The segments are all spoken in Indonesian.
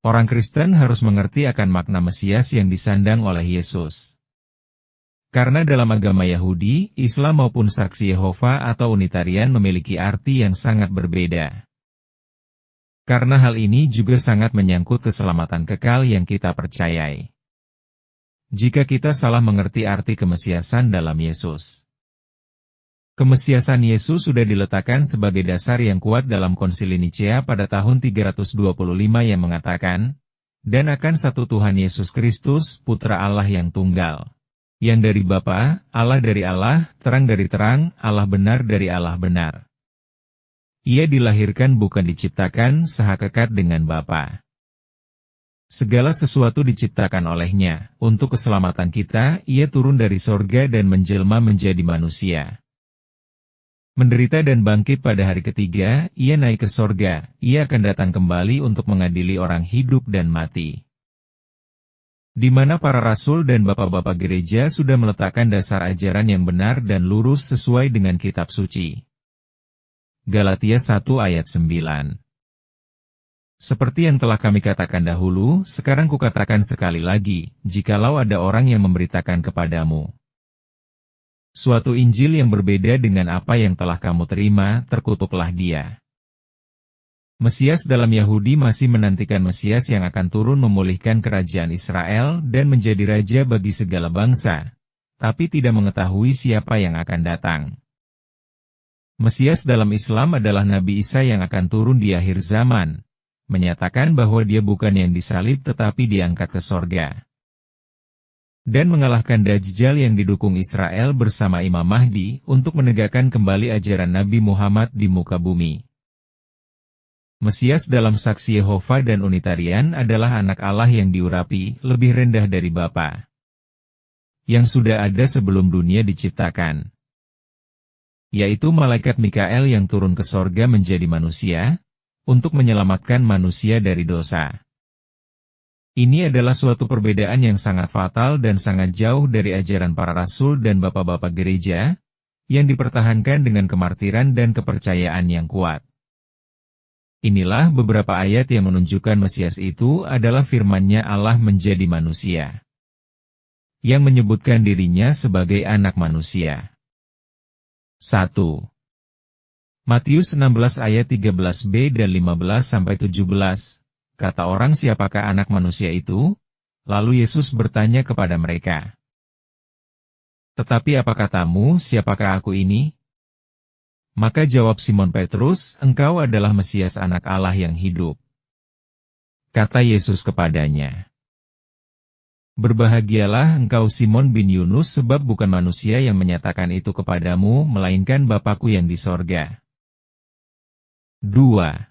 Orang Kristen harus mengerti akan makna Mesias yang disandang oleh Yesus. Karena dalam agama Yahudi, Islam maupun Saksi Yehova atau Unitarian memiliki arti yang sangat berbeda. Karena hal ini juga sangat menyangkut keselamatan kekal yang kita percayai. Jika kita salah mengerti arti kemesiasan dalam Yesus. Kemesiasan Yesus sudah diletakkan sebagai dasar yang kuat dalam Konsili Nicea pada tahun 325 yang mengatakan, dan akan satu Tuhan Yesus Kristus, Putra Allah yang tunggal. Yang dari Bapa, Allah dari Allah, terang dari terang, Allah benar dari Allah benar. Ia dilahirkan bukan diciptakan, sehakikat dengan Bapa. Segala sesuatu diciptakan olehnya, untuk keselamatan kita, ia turun dari sorga dan menjelma menjadi manusia. Menderita dan bangkit pada hari ketiga, ia naik ke sorga, ia akan datang kembali untuk mengadili orang hidup dan mati. Di mana para rasul dan bapak-bapak gereja sudah meletakkan dasar ajaran yang benar dan lurus sesuai dengan kitab suci. Galatia 1 ayat 9. Seperti yang telah kami katakan dahulu, sekarang kukatakan sekali lagi, jikalau ada orang yang memberitakan kepadamu suatu Injil yang berbeda dengan apa yang telah kamu terima, terkutuklah dia. Mesias dalam Yahudi masih menantikan Mesias yang akan turun memulihkan kerajaan Israel dan menjadi raja bagi segala bangsa, tapi tidak mengetahui siapa yang akan datang. Mesias dalam Islam adalah Nabi Isa yang akan turun di akhir zaman, menyatakan bahwa dia bukan yang disalib tetapi diangkat ke sorga. Dan mengalahkan Dajjal yang didukung Israel bersama Imam Mahdi untuk menegakkan kembali ajaran Nabi Muhammad di muka bumi. Mesias dalam Saksi Yehova dan Unitarian adalah anak Allah yang diurapi, lebih rendah dari Bapa, yang sudah ada sebelum dunia diciptakan. Yaitu malaikat Mikael yang turun ke sorga menjadi manusia, untuk menyelamatkan manusia dari dosa. Ini adalah suatu perbedaan yang sangat fatal dan sangat jauh dari ajaran para rasul dan bapak-bapak gereja, yang dipertahankan dengan kemartiran dan kepercayaan yang kuat. Inilah beberapa ayat yang menunjukkan Mesias itu adalah firman-Nya Allah menjadi manusia, yang menyebutkan dirinya sebagai anak manusia. 1. Matius 16 ayat 13b dan 15-17, kata orang siapakah anak manusia itu? Lalu Yesus bertanya kepada mereka, tetapi apa katamu, siapakah aku ini? Maka jawab Simon Petrus, engkau adalah Mesias anak Allah yang hidup. Kata Yesus kepadanya, berbahagialah engkau Simon bin Yunus sebab bukan manusia yang menyatakan itu kepadamu, melainkan Bapa-Ku yang di sorga. 2.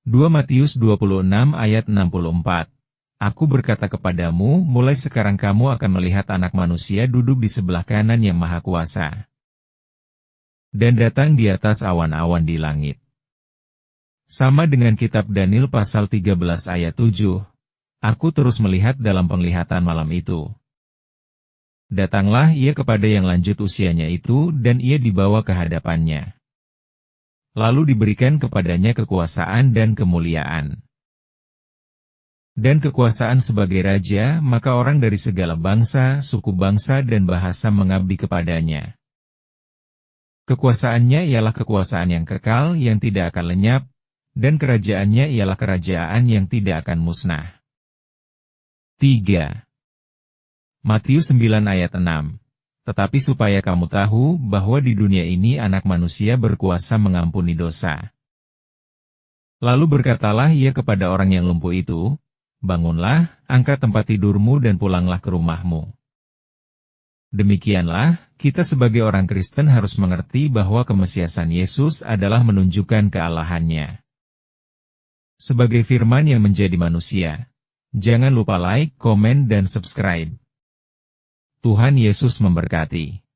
Matius 26 ayat 64. Aku berkata kepadamu, mulai sekarang kamu akan melihat anak manusia duduk di sebelah kanan yang maha kuasa, dan datang di atas awan-awan di langit. Sama dengan kitab Daniel pasal 13 ayat 7, aku terus melihat dalam penglihatan malam itu. Datanglah ia kepada yang lanjut usianya itu dan ia dibawa ke hadapannya. Lalu diberikan kepadanya kekuasaan dan kemuliaan. Dan kekuasaan sebagai raja, maka orang dari segala bangsa, suku bangsa dan bahasa mengabdi kepadanya. Kekuasaannya ialah kekuasaan yang kekal yang tidak akan lenyap, dan kerajaannya ialah kerajaan yang tidak akan musnah. 3. Matius 9 ayat 6. Tetapi supaya kamu tahu bahwa di dunia ini anak manusia berkuasa mengampuni dosa. Lalu berkatalah ia kepada orang yang lumpuh itu, bangunlah, angkat tempat tidurmu dan pulanglah ke rumahmu. Demikianlah, kita sebagai orang Kristen harus mengerti bahwa kemesiasan Yesus adalah menunjukkan kealahannya. Sebagai firman yang menjadi manusia. Jangan lupa like, komen dan subscribe. Tuhan Yesus memberkati.